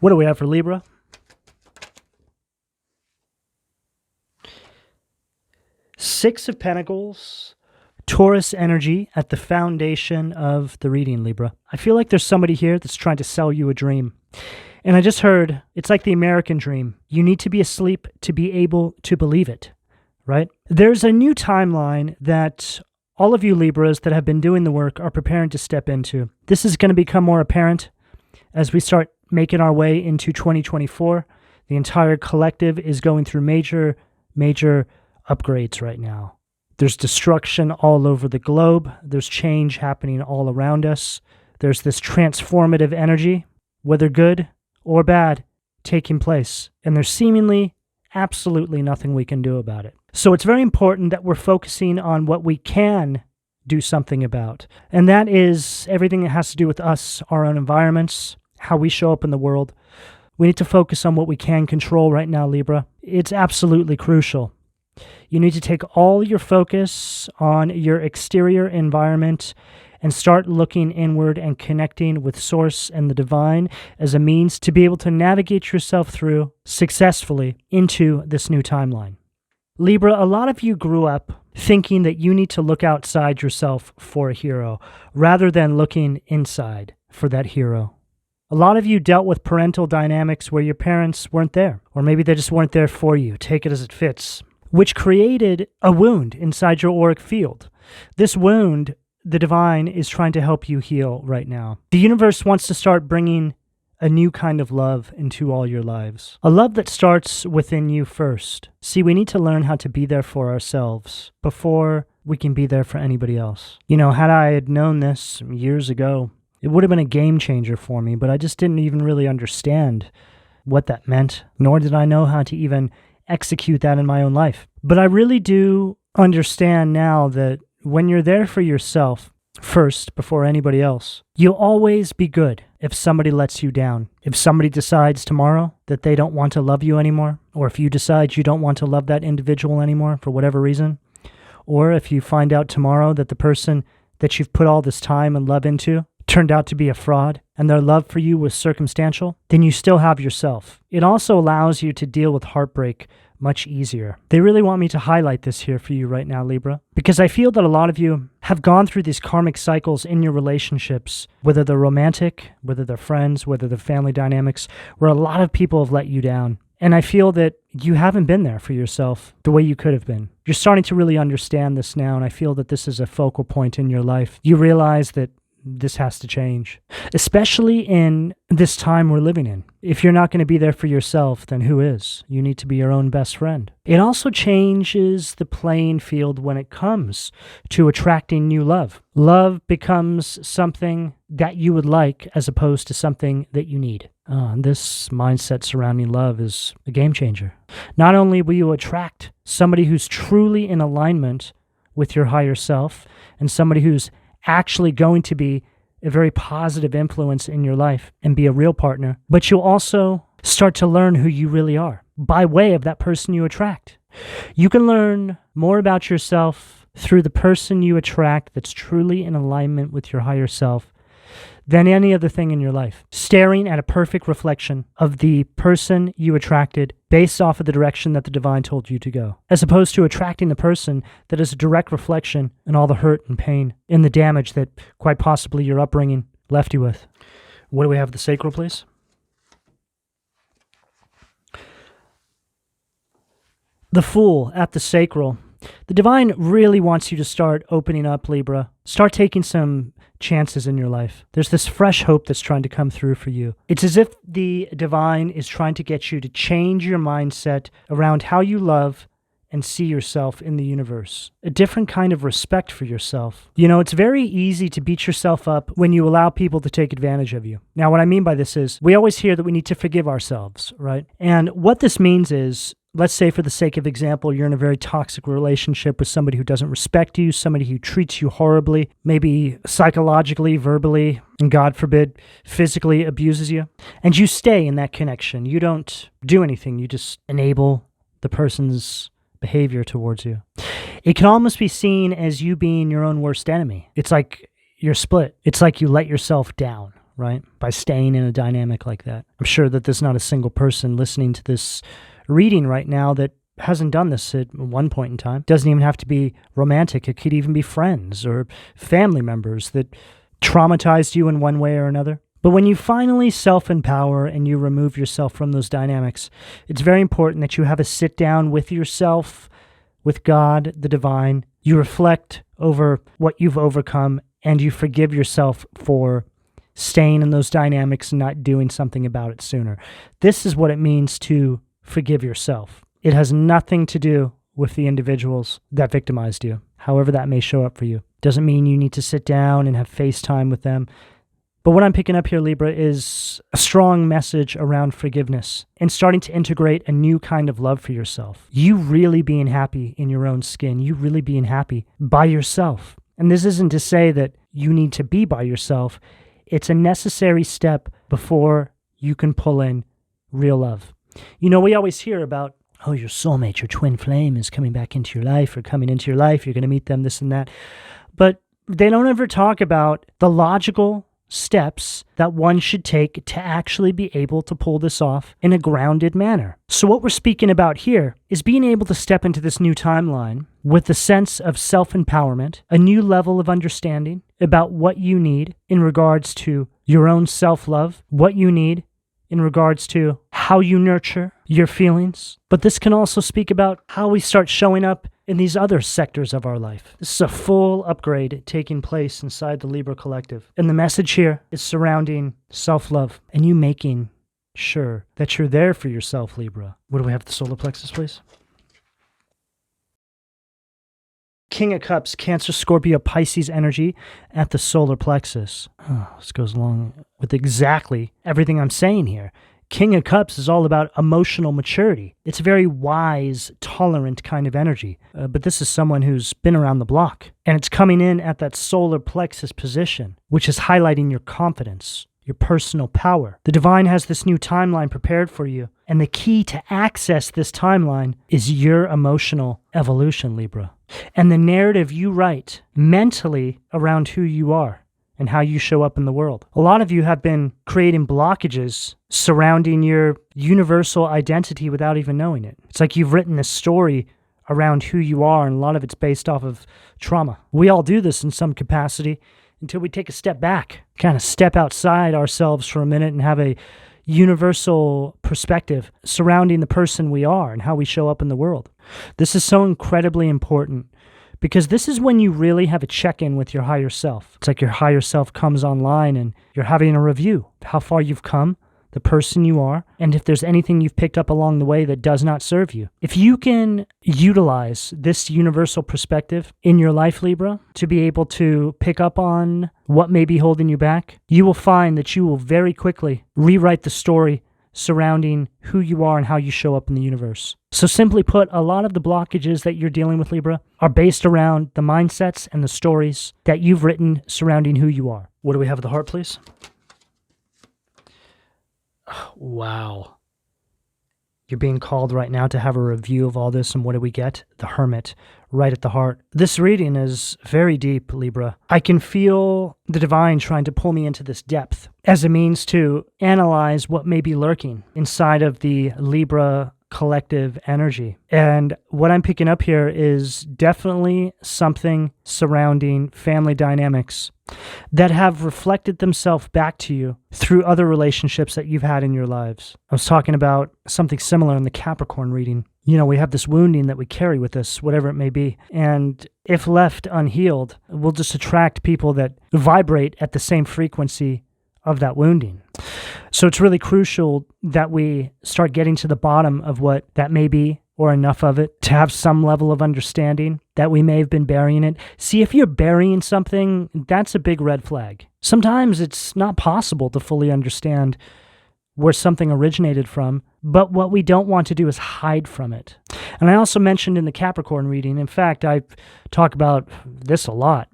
What do we have for Libra? Six of Pentacles, Taurus energy at the foundation of the reading, Libra. I feel like there's somebody here that's trying to sell you a dream. And I just heard, it's like the American dream. You need to be asleep to be able to believe it, right? There's a new timeline that all of you Libras that have been doing the work are preparing to step into. This is going to become more apparent as we start making our way into 2024. The entire collective is going through major upgrades right now. There's destruction all over the globe. There's change happening all around us. There's this transformative energy, whether good or bad, taking place. And there's seemingly absolutely nothing we can do about it. So it's very important that we're focusing on what we can do something about. And that is everything that has to do with us, our own environments, how we show up in the world. We need to focus on what we can control right now, Libra. It's absolutely crucial. You need to take all your focus on your exterior environment and start looking inward and connecting with Source and the Divine as a means to be able to navigate yourself through successfully into this new timeline. Libra, a lot of you grew up thinking that you need to look outside yourself for a hero rather than looking inside for that hero. A lot of you dealt with parental dynamics where your parents weren't there, or maybe they just weren't there for you. Take it as it fits, which created a wound inside your auric field. This wound, the Divine is trying to help you heal right now. The universe wants to start bringing a new kind of love into all your lives. A love that starts within you first. See, we need to learn how to be there for ourselves before we can be there for anybody else. You know, had I had known this years ago, it would have been a game changer for me, but I just didn't even really understand what that meant, nor did I know how to even execute that in my own life. But I really do understand now that when you're there for yourself first before anybody else, you'll always be good if somebody lets you down. If somebody decides tomorrow that they don't want to love you anymore, or if you decide you don't want to love that individual anymore for whatever reason, or if you find out tomorrow that the person that you've put all this time and love into turned out to be a fraud and their love for you was circumstantial, then you still have yourself. It also allows you to deal with heartbreak much easier. They really want me to highlight this here for you right now, Libra, because I feel that a lot of you have gone through these karmic cycles in your relationships, whether they're romantic, whether they're friends, whether they're family dynamics, where a lot of people have let you down. And I feel that you haven't been there for yourself the way you could have been. You're starting to really understand this now, and I feel that this is a focal point in your life. You realize that this has to change, especially in this time we're living in. If you're not going to be there for yourself, then who is? You need to be your own best friend. It also changes the playing field when it comes to attracting new love. Love becomes something that you would like as opposed to something that you need. This mindset surrounding love is a game changer. Not only will you attract somebody who's truly in alignment with your higher self and somebody who's actually going to be a very positive influence in your life and be a real partner, but you'll also start to learn who you really are by way of that person you attract. You can learn more about yourself through the person you attract that's truly in alignment with your higher self than any other thing in your life. Staring at a perfect reflection of the person you attracted based off of the direction that the Divine told you to go, as opposed to attracting the person that is a direct reflection in all the hurt and pain and the damage that quite possibly your upbringing left you with. What do we have? The sacral, please. The Fool at the sacral. The Divine really wants you to start opening up, Libra. Start taking some chances in your life. There's this fresh hope that's trying to come through for you. It's as if the Divine is trying to get you to change your mindset around how you love and see yourself in the universe. A different kind of respect for yourself. You know, it's very easy to beat yourself up when you allow people to take advantage of you. Now, what I mean by this is, we always hear that we need to forgive ourselves, right? And what this means is, let's say for the sake of example, you're in a very toxic relationship with somebody who doesn't respect you, somebody who treats you horribly, maybe psychologically, verbally, and God forbid, physically abuses you. And you stay in that connection. You don't do anything. You just enable the person's behavior towards you. It can almost be seen as you being your own worst enemy. It's like you're split. It's like you let yourself down, right? By staying in a dynamic like that. I'm sure that there's not a single person listening to this reading right now that hasn't done this at one point in time. Doesn't even have to be romantic. It could even be friends or family members that traumatized you in one way or another. But when you finally self-empower and you remove yourself from those dynamics, it's very important that you have a sit down with yourself, with God, the divine. You reflect over what you've overcome and you forgive yourself for staying in those dynamics and not doing something about it sooner. This is what it means to forgive yourself. It has nothing to do with the individuals that victimized you, however that may show up for you. Doesn't mean you need to sit down and have FaceTime with them. But what I'm picking up here, Libra, is a strong message around forgiveness and starting to integrate a new kind of love for yourself. You really being happy in your own skin. You really being happy by yourself. And this isn't to say that you need to be by yourself. It's a necessary step before you can pull in real love. You know, we always hear about, oh, your soulmate, your twin flame is coming back into your life or coming into your life. You're going to meet them, this and that. But they don't ever talk about the logical steps that one should take to actually be able to pull this off in a grounded manner. So what we're speaking about here is being able to step into this new timeline with a sense of self-empowerment, a new level of understanding about what you need in regards to your own self-love, what you need in regards to how you nurture your feelings. But this can also speak about how we start showing up in these other sectors of our life. This is a full upgrade taking place inside the Libra Collective. And the message here is surrounding self-love and you making sure that you're there for yourself, Libra. What do we have at the solar plexus, please? King of Cups, Cancer, Scorpio, Pisces energy at the solar plexus. Oh, this goes along with exactly everything I'm saying here. King of Cups is all about emotional maturity. It's a very wise, tolerant kind of energy. But this is someone who's been around the block. And it's coming in at that solar plexus position, which is highlighting your confidence, your personal power. The divine has this new timeline prepared for you. And the key to access this timeline is your emotional evolution, Libra. And the narrative you write mentally around who you are and how you show up in the world. A lot of you have been creating blockages surrounding your universal identity without even knowing it. It's like you've written this story around who you are, and a lot of it's based off of trauma. We all do this in some capacity until we take a step back, kind of step outside ourselves for a minute and have a universal perspective surrounding the person we are and how we show up in the world. This is so incredibly important because this is when you really have a check-in with your higher self. It's like your higher self comes online and you're having a review of how far you've come, the person you are, and if there's anything you've picked up along the way that does not serve you. If you can utilize this universal perspective in your life, Libra, to be able to pick up on what may be holding you back, you will find that you will very quickly rewrite the story surrounding who you are and how you show up in the universe. So simply put, a lot of the blockages that you're dealing with, Libra, are based around the mindsets and the stories that you've written surrounding who you are. What do we have at the heart, please? Wow. You're being called right now to have a review of all this, and what do we get? The Hermit, right at the heart. This reading is very deep, Libra. I can feel the divine trying to pull me into this depth as a means to analyze what may be lurking inside of the Libra collective energy. And what I'm picking up here is definitely something surrounding family dynamics that have reflected themselves back to you through other relationships that you've had in your lives. I was talking about something similar in the Capricorn reading. You know, we have this wounding that we carry with us, whatever it may be. And if left unhealed, we'll just attract people that vibrate at the same frequency of that wounding. So it's really crucial that we start getting to the bottom of what that may be, or enough of it, to have some level of understanding that we may have been burying it. See, if you're burying something, that's a big red flag. Sometimes it's not possible to fully understand where something originated from, but what we don't want to do is hide from it. And I also mentioned in the Capricorn reading, in fact, I talk about this a lot,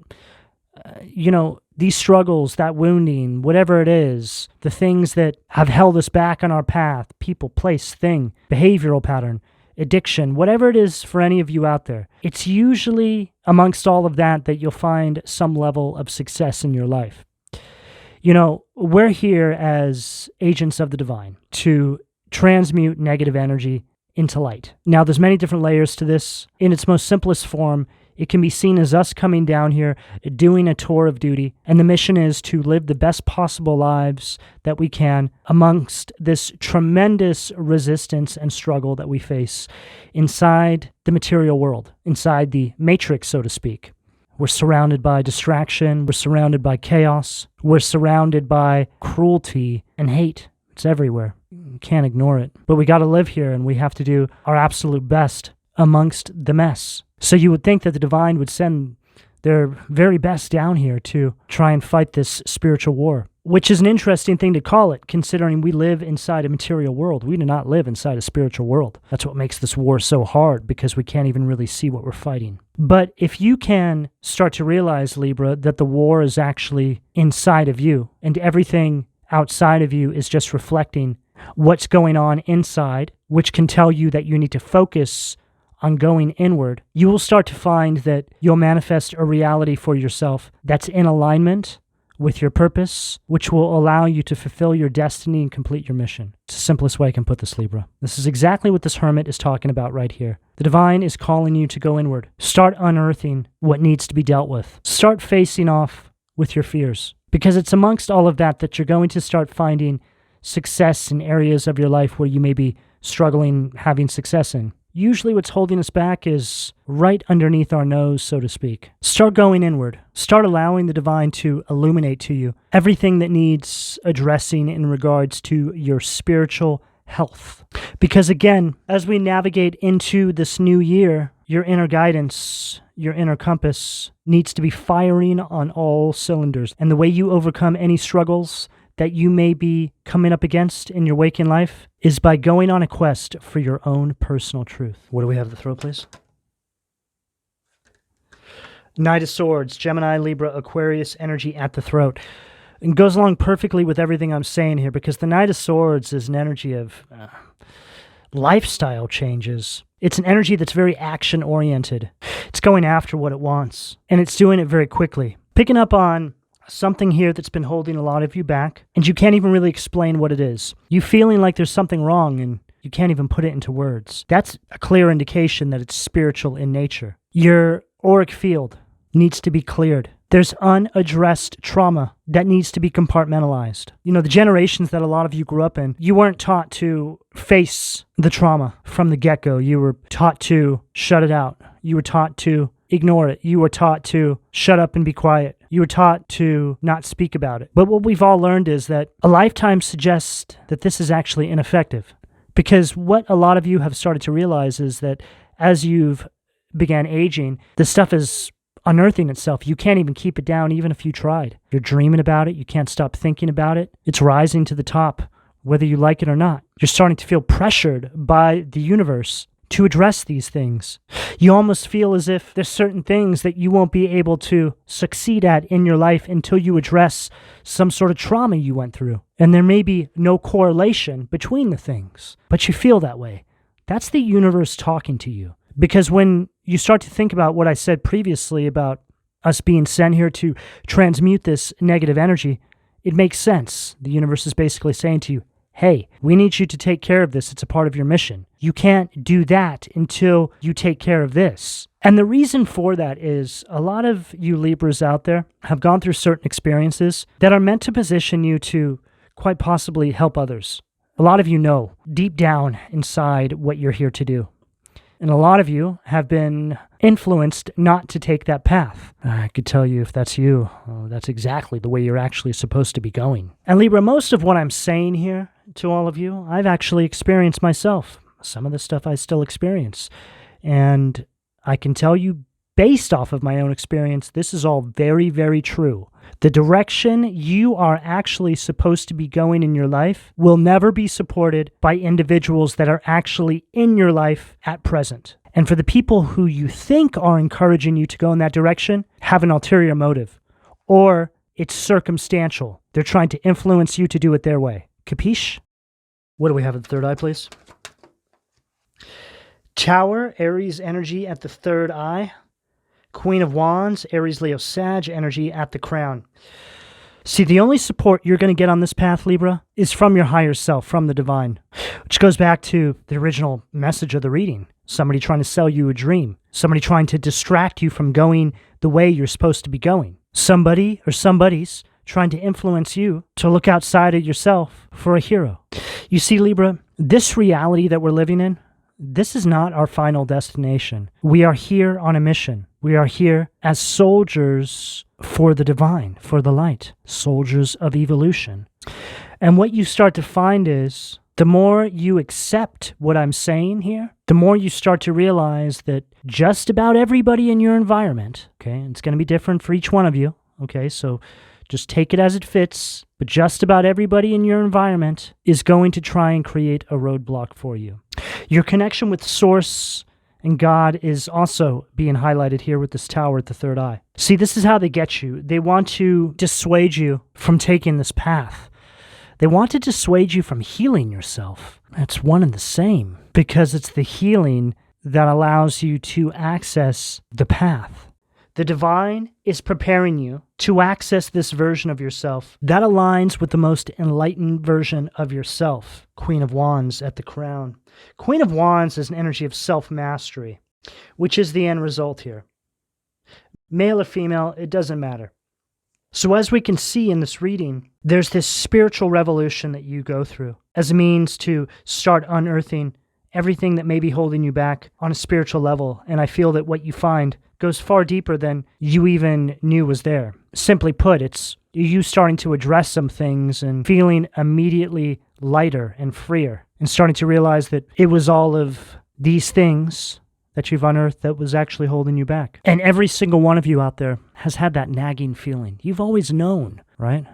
these struggles, that wounding, whatever it is, the things that have held us back on our path, people, place, thing, behavioral pattern, addiction, whatever it is for any of you out there, it's usually amongst all of that you'll find some level of success in your life. You know, we're here as agents of the divine to transmute negative energy into light. Now, there's many different layers to this. In its most simplest form, it can be seen as us coming down here, doing a tour of duty, and the mission is to live the best possible lives that we can amongst this tremendous resistance and struggle that we face inside the material world, inside the matrix, so to speak. We're surrounded by distraction, we're surrounded by chaos, we're surrounded by cruelty and hate. It's everywhere. You can't ignore it. But we got to live here, and we have to do our absolute best amongst the mess. So you would think that the divine would send their very best down here to try and fight this spiritual war, which is an interesting thing to call it, considering we live inside a material world. We do not live inside a spiritual world. That's what makes this war so hard, because we can't even really see what we're fighting. But if you can start to realize, Libra, that the war is actually inside of you, and everything outside of you is just reflecting what's going on inside, which can tell you that you need to focus on going inward, you will start to find that you'll manifest a reality for yourself that's in alignment with your purpose, which will allow you to fulfill your destiny and complete your mission. It's the simplest way I can put this, Libra. This is exactly what this hermit is talking about right here. The divine is calling you to go inward. Start unearthing what needs to be dealt with. Start facing off with your fears, because it's amongst all of that that you're going to start finding success in areas of your life where you may be struggling having success in. Usually what's holding us back is right underneath our nose, so to speak. Start going inward. Start allowing the divine to illuminate to you everything that needs addressing in regards to your spiritual health. Because again, as we navigate into this new year, your inner guidance, your inner compass needs to be firing on all cylinders. And the way you overcome any struggles that you may be coming up against in your waking life is by going on a quest for your own personal truth. What do we have to throw, please? Knight of Swords, Gemini, Libra, Aquarius energy at the throat. It goes along perfectly with everything I'm saying here, because the Knight of Swords is an energy of lifestyle changes. It's an energy that's very action-oriented. It's going after what it wants, and it's doing it very quickly. Picking up on something here that's been holding a lot of you back, and you can't even really explain what it is. You feeling like there's something wrong, and you can't even put it into words. That's a clear indication that it's spiritual in nature. Your auric field needs to be cleared. There's unaddressed trauma that needs to be compartmentalized. You know, the generations that a lot of you grew up in, you weren't taught to face the trauma from the get-go. You were taught to shut it out. You were taught to ignore it. You were taught to shut up and be quiet. You were taught to not speak about it. But what we've all learned is that a lifetime suggests that this is actually ineffective. Because what a lot of you have started to realize is that as you've began aging, this stuff is unearthing itself. You can't even keep it down even if you tried. You're dreaming about it. You can't stop thinking about it. It's rising to the top, whether you like it or not. You're starting to feel pressured by the universe to address these things. You almost feel as if there's certain things that you won't be able to succeed at in your life until you address some sort of trauma you went through. And there may be no correlation between the things, but you feel that way. That's the universe talking to you. Because when you start to think about what I said previously about us being sent here to transmute this negative energy, it makes sense. The universe is basically saying to you, hey, we need you to take care of this. It's a part of your mission. You can't do that until you take care of this. And the reason for that is a lot of you Libras out there have gone through certain experiences that are meant to position you to quite possibly help others. A lot of you know deep down inside what you're here to do. And a lot of you have been influenced not to take that path. I could tell you if that's you, that's exactly the way you're actually supposed to be going. And Libra, most of what I'm saying here to all of you, I've actually experienced myself. Some of the stuff I still experience. And I can tell you, based off of my own experience, this is all very, very true. The direction you are actually supposed to be going in your life will never be supported by individuals that are actually in your life at present. And for the people who you think are encouraging you to go in that direction, have an ulterior motive. Or it's circumstantial. They're trying to influence you to do it their way. Capiche? What do we have at the third eye, please? Tower, Aries energy at the third eye. Queen of Wands, Aries, Leo, Sag energy at the crown. See, the only support you're going to get on this path, Libra, is from your higher self, from the divine, which goes back to the original message of the reading. Somebody trying to sell you a dream. Somebody trying to distract you from going the way you're supposed to be going. Somebody or somebody's trying to influence you to look outside of yourself for a hero. You see, Libra, this reality that we're living in, this is not our final destination. We are here on a mission. We are here as soldiers for the divine, for the light, soldiers of evolution. And what you start to find is, the more you accept what I'm saying here, the more you start to realize that just about everybody in your environment, okay, it's going to be different for each one of you, okay, so just take it as it fits, but just about everybody in your environment is going to try and create a roadblock for you. Your connection with Source and God is also being highlighted here with this tower at the third eye. See, this is how they get you. They want to dissuade you from taking this path. They want to dissuade you from healing yourself. That's one and the same, because it's the healing that allows you to access the path. The divine is preparing you to access this version of yourself that aligns with the most enlightened version of yourself. Queen of Wands at the crown. Queen of Wands is an energy of self-mastery, which is the end result here. Male or female, it doesn't matter. So as we can see in this reading, there's this spiritual revolution that you go through as a means to start unearthing everything that may be holding you back on a spiritual level. And I feel that what you find goes far deeper than you even knew was there. Simply put, it's you starting to address some things and feeling immediately lighter and freer and starting to realize that it was all of these things that you've unearthed that was actually holding you back. And every single one of you out there has had that nagging feeling. You've always known, right?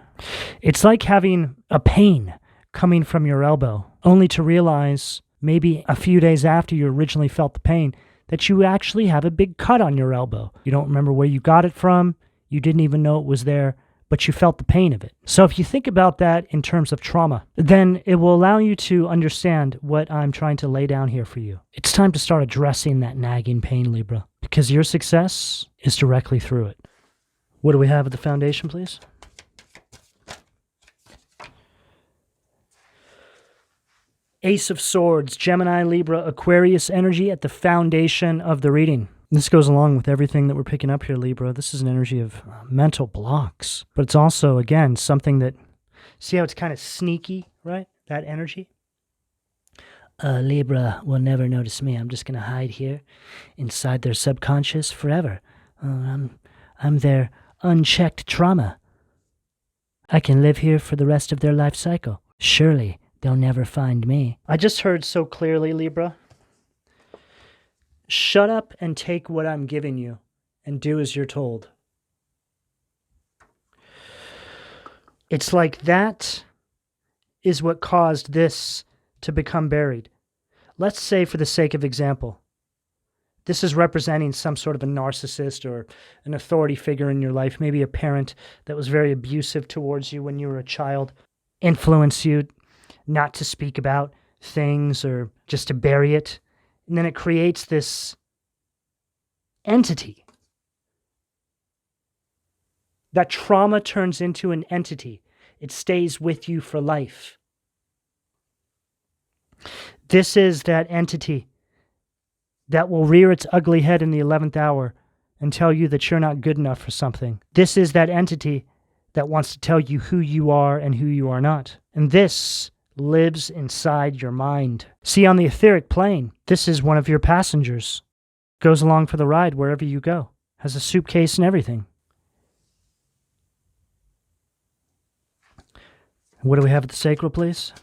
It's like having a pain coming from your elbow, only to realize maybe a few days after you originally felt the pain that you actually have a big cut on your elbow. You don't remember where you got it from. You didn't even know it was there, but you felt the pain of it. So if you think about that in terms of trauma, then it will allow you to understand what I'm trying to lay down here for you. It's time to start addressing that nagging pain, Libra, because your success is directly through it. What do we have at the foundation, please? Ace of Swords, Gemini, Libra, Aquarius energy at the foundation of the reading. This goes along with everything that we're picking up here, Libra. This is an energy of mental blocks. But it's also, again, something that, see how it's kind of sneaky, right? That energy. Libra will never notice me. I'm just going to hide here inside their subconscious forever. I'm their unchecked trauma. I can live here for the rest of their life cycle. Surely they'll never find me. I just heard so clearly, Libra. Shut up and take what I'm giving you and do as you're told. It's like that is what caused this to become buried. Let's say, for the sake of example, this is representing some sort of a narcissist or an authority figure in your life, maybe a parent that was very abusive towards you when you were a child, influenced you not to speak about things or just to bury it. And then it creates this entity. That trauma turns into an entity. It stays with you for life. This is that entity that will rear its ugly head in the 11th hour and tell you that you're not good enough for something. This is that entity that wants to tell you who you are and who you are not. And this lives inside your mind. See, on the etheric plane, this is one of your passengers. Goes along for the ride wherever you go. Has a suitcase and everything. What do we have at the sacral, please?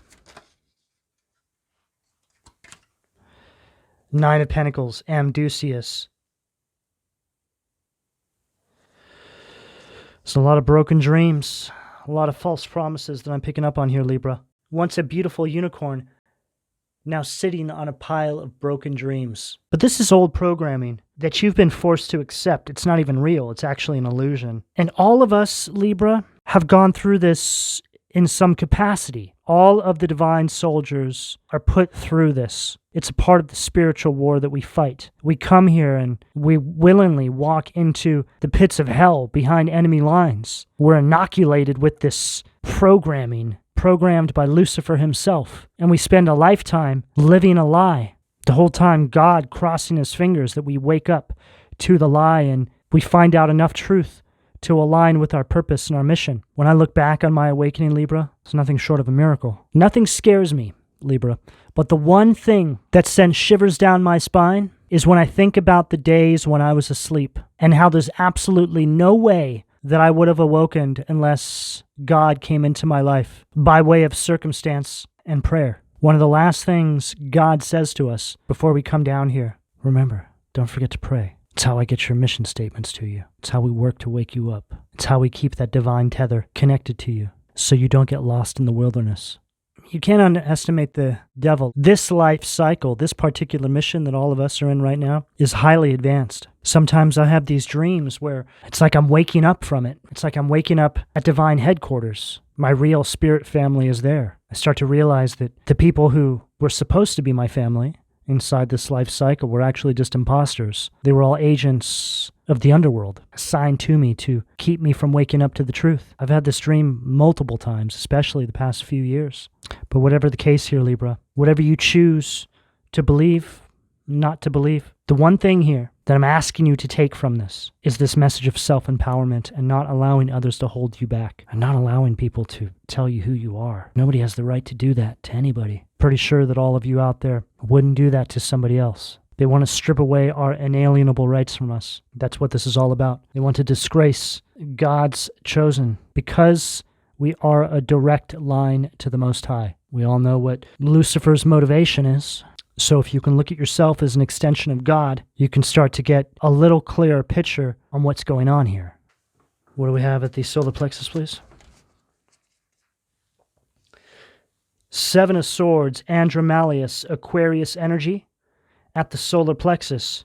Nine of Pentacles, Amdusius. There's a lot of broken dreams, a lot of false promises that I'm picking up on here, Libra. Once a beautiful unicorn, now sitting on a pile of broken dreams. But this is old programming that you've been forced to accept. It's not even real. It's actually an illusion. And all of us, Libra, have gone through this in some capacity. All of the divine soldiers are put through this. It's a part of the spiritual war that we fight. We come here and we willingly walk into the pits of hell behind enemy lines. We're inoculated with this programmed by Lucifer himself. And we spend a lifetime living a lie. The whole time God crossing his fingers that we wake up to the lie and we find out enough truth to align with our purpose and our mission. When I look back on my awakening, Libra, it's nothing short of a miracle. Nothing scares me, Libra, but the one thing that sends shivers down my spine is when I think about the days when I was asleep and how there's absolutely no way that I would have awoken unless God came into my life by way of circumstance and prayer. One of the last things God says to us before we come down here, remember, don't forget to pray. It's how I get your mission statements to you. It's how we work to wake you up. It's how we keep that divine tether connected to you so you don't get lost in the wilderness. You can't underestimate the devil. This life cycle, this particular mission that all of us are in right now is highly advanced. Sometimes I have these dreams where it's like I'm waking up from it. It's like I'm waking up at divine headquarters. My real spirit family is there. I start to realize that the people who were supposed to be my family inside this life cycle were actually just imposters. They were all agents of the underworld, assigned to me to keep me from waking up to the truth. I've had this dream multiple times, especially the past few years. But whatever the case here, Libra, whatever you choose to believe, not to believe, the one thing here that I'm asking you to take from this is this message of self-empowerment and not allowing others to hold you back and not allowing people to tell you who you are. Nobody has the right to do that to anybody. Pretty sure that all of you out there wouldn't do that to somebody else. They want to strip away our inalienable rights from us. That's what this is all about. They want to disgrace God's chosen because we are a direct line to the Most High. We all know what Lucifer's motivation is. So if you can look at yourself as an extension of God, you can start to get a little clearer picture on what's going on here. What do we have at the solar plexus, please? Seven of Swords, Andromalius, Aquarius energy at the solar plexus.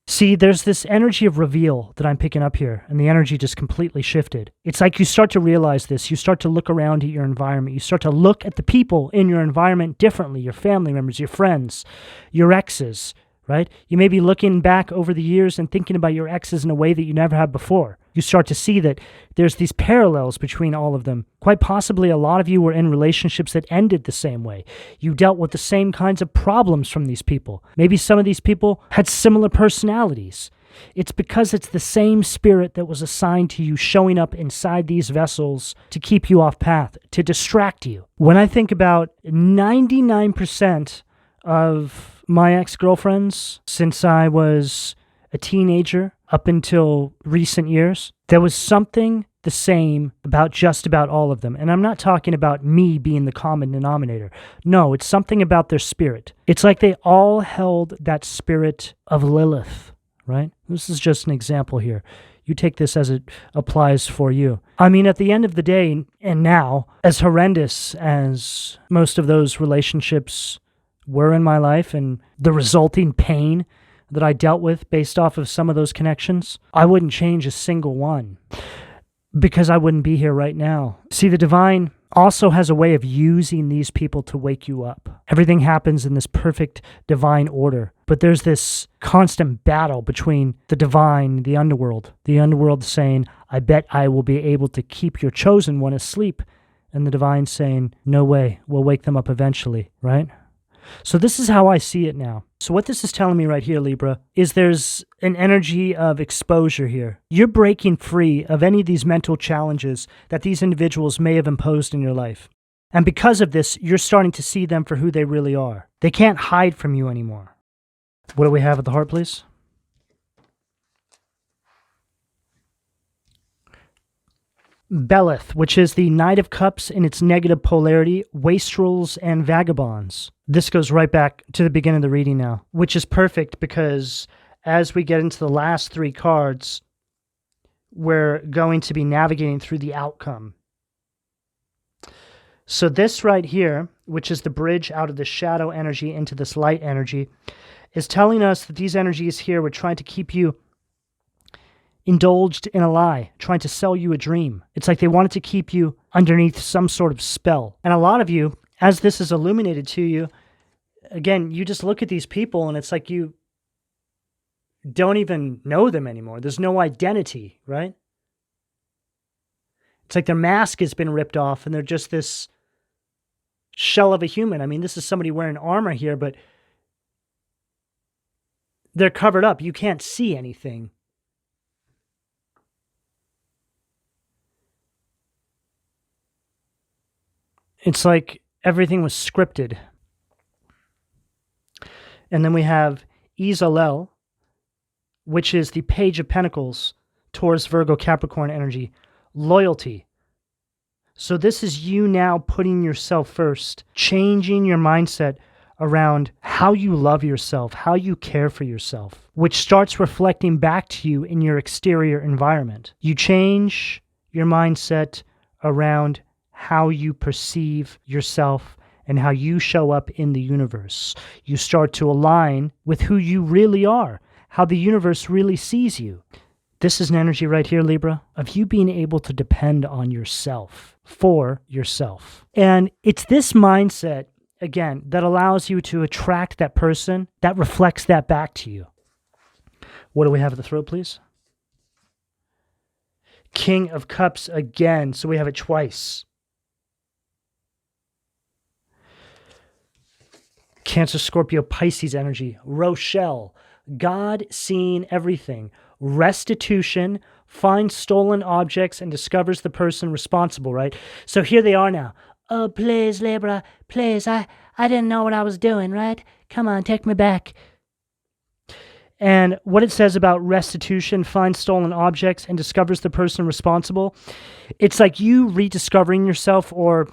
See, there's this energy of reveal that I'm picking up here, and the energy just completely shifted. It's like you start to realize this. You start to look around at your environment. You start to look at the people in your environment differently, your family members, your friends, your exes, right? You may be looking back over the years and thinking about your exes in a way that you never have before. You start to see that there's these parallels between all of them. Quite possibly a lot of you were in relationships that ended the same way. You dealt with the same kinds of problems from these people. Maybe some of these people had similar personalities. It's because it's the same spirit that was assigned to you showing up inside these vessels to keep you off path, to distract you. When I think about 99% of my ex-girlfriends since I was a teenager up until recent years, there was something the same about just about all of them. And I'm not talking about me being the common denominator. No, it's something about their spirit. It's like they all held that spirit of Lilith, right? This is just an example here. You take this as it applies for you. I mean, at the end of the day, and now, as horrendous as most of those relationships were in my life and the resulting pain that I dealt with based off of some of those connections, I wouldn't change a single one because I wouldn't be here right now. See, the divine also has a way of using these people to wake you up. Everything happens in this perfect divine order, but there's this constant battle between the divine, the underworld saying, I bet I will be able to keep your chosen one asleep, and the divine saying, no way, we'll wake them up eventually, right? So this is how I see it now. So what this is telling me right here, Libra, is there's an energy of exposure here. You're breaking free of any of these mental challenges that these individuals may have imposed in your life. And because of this, you're starting to see them for who they really are. They can't hide from you anymore. What do we have at the heart, please? Belith, which is the Knight of Cups in its negative polarity, wastrels and vagabonds. This goes right back to the beginning of the reading now, which is perfect because as we get into the last three cards, we're going to be navigating through the outcome. So this right here, which is the bridge out of the shadow energy into this light energy, is telling us that these energies here were trying to keep you indulged in a lie, trying to sell you a dream. It's like they wanted to keep you underneath some sort of spell. And a lot of you, as this is illuminated to you, again, you just look at these people and it's like you don't even know them anymore. There's no identity, right? It's like their mask has been ripped off and they're just this shell of a human. I mean, this is somebody wearing armor here, but they're covered up. You can't see anything. It's like everything was scripted. And then we have Izalel, which is the Page of Pentacles, Taurus, Virgo, Capricorn energy, loyalty. So this is you now putting yourself first, changing your mindset around how you love yourself, how you care for yourself, which starts reflecting back to you in your exterior environment. You change your mindset around how you perceive yourself and how you show up in the universe. You start to align with who you really are, how the universe really sees you. This is an energy right here, Libra, of you being able to depend on yourself, for yourself. And it's this mindset, again, that allows you to attract that person that reflects that back to you. What do we have at the throat, please? King of Cups again. So we have it twice. Cancer, Scorpio, Pisces energy. Rochelle. God seeing everything. Restitution. Finds stolen objects and discovers the person responsible, right? So here they are now. Oh, please, Libra, please. I didn't know what I was doing, right? Come on, take me back. And what it says about restitution, finds stolen objects, and discovers the person responsible, it's like you rediscovering yourself, or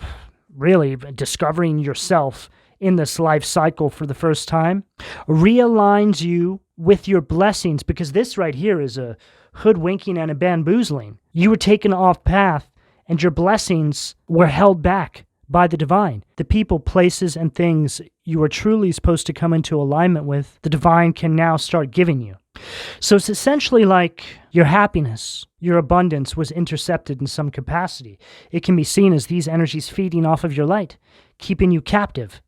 really discovering yourself in this life cycle for the first time, realigns you with your blessings, because this right here is a hoodwinking and a bamboozling. You were taken off path, and your blessings were held back by the divine. The people, places, and things you are truly supposed to come into alignment with, the divine can now start giving you. So it's essentially like your happiness, your abundance was intercepted in some capacity. It can be seen as these energies feeding off of your light, keeping you captive,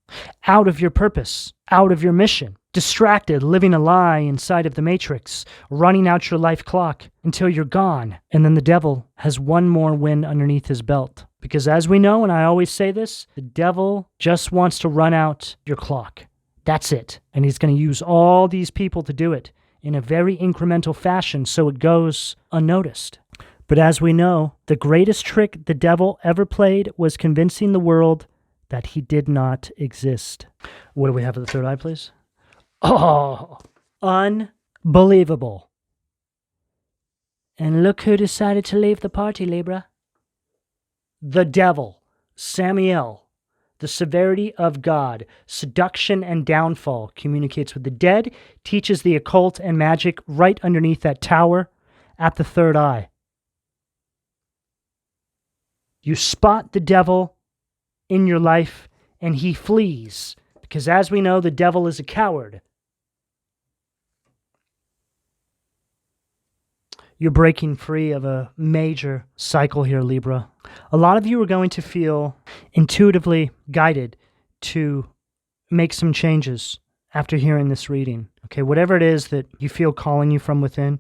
out of your purpose, out of your mission, distracted, living a lie inside of the matrix, running out your life clock until you're gone. And then the devil has one more win underneath his belt. Because as we know, and I always say this, the devil just wants to run out your clock. That's it. And he's going to use all these people to do it in a very incremental fashion so it goes unnoticed. But as we know, the greatest trick the devil ever played was convincing the world that he did not exist. What do we have at the third eye, please? Oh, unbelievable. And look who decided to leave the party, Libra. The devil, Samael. The severity of God, seduction and downfall, communicates with the dead, teaches the occult and magic right underneath that tower at the third eye. You spot the devil in your life and he flees, because as we know, the devil is a coward. You're breaking free of a major cycle here, Libra. A lot of you are going to feel intuitively guided to make some changes after hearing this reading. Okay, whatever it is that you feel calling you from within,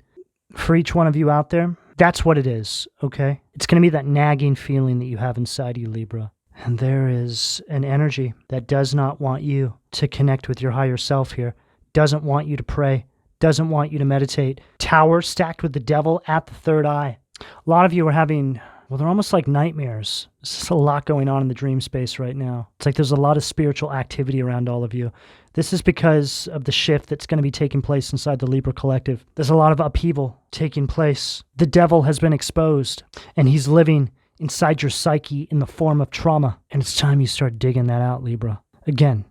for each one of you out there, that's what it is, okay? It's going to be that nagging feeling that you have inside you, Libra. And there is an energy that does not want you to connect with your higher self here, doesn't want you to pray, doesn't want you to meditate. Tower stacked with the devil at the third eye. A lot of you are having, well, they're almost like nightmares. There's just a lot going on in the dream space right now. It's like there's a lot of spiritual activity around all of you. This is because of the shift that's going to be taking place inside the Libra collective. There's a lot of upheaval taking place. The devil has been exposed, and he's living inside your psyche in the form of trauma. And it's time you start digging that out, Libra. Again,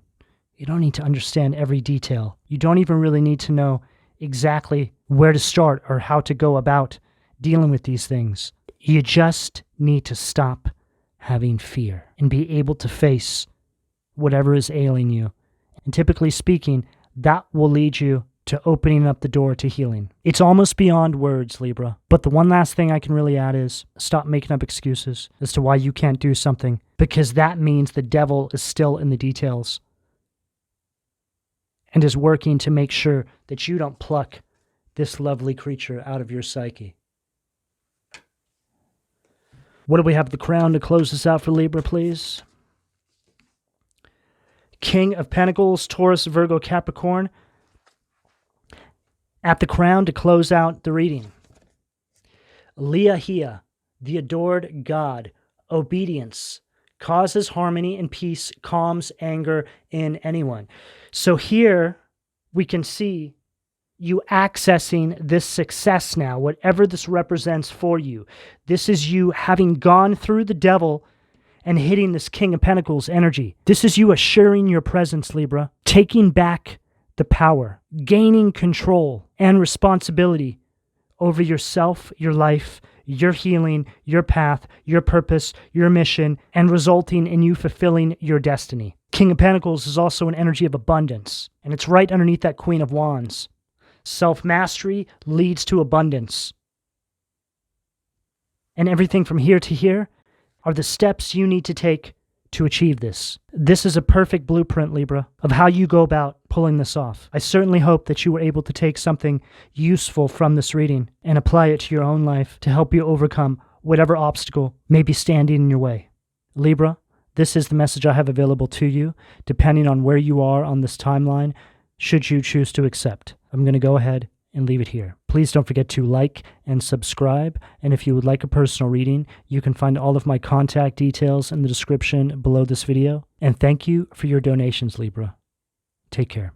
you don't need to understand every detail. You don't even really need to know exactly where to start or how to go about dealing with these things. You just need to stop having fear and be able to face whatever is ailing you. And typically speaking, that will lead you to opening up the door to healing. It's almost beyond words, Libra. But the one last thing I can really add is stop making up excuses as to why you can't do something, because that means the devil is still in the details and is working to make sure that you don't pluck this lovely creature out of your psyche. What do we have? The crown to close this out for Libra, please. King of Pentacles, Taurus, Virgo, Capricorn. At the crown to close out the reading. Liahia, the adored God, obedience, causes harmony and peace, calms anger in anyone. So here we can see you accessing this success now, whatever this represents for you. This is you having gone through the devil and hitting this King of Pentacles energy. This is you assuring your presence, Libra, taking back the power, gaining control and responsibility over yourself, your life, your healing, your path, your purpose, your mission, and resulting in you fulfilling your destiny. King of Pentacles is also an energy of abundance, and it's right underneath that Queen of Wands. Self-mastery leads to abundance. And everything from here to here are the steps you need to take to achieve this. This is a perfect blueprint, Libra, of how you go about pulling this off. I certainly hope that you were able to take something useful from this reading and apply it to your own life to help you overcome whatever obstacle may be standing in your way. Libra, this is the message I have available to you, depending on where you are on this timeline, should you choose to accept. I'm going to go ahead and leave it here. Please don't forget to like and subscribe. And if you would like a personal reading, you can find all of my contact details in the description below this video. And thank you for your donations, Libra. Take care.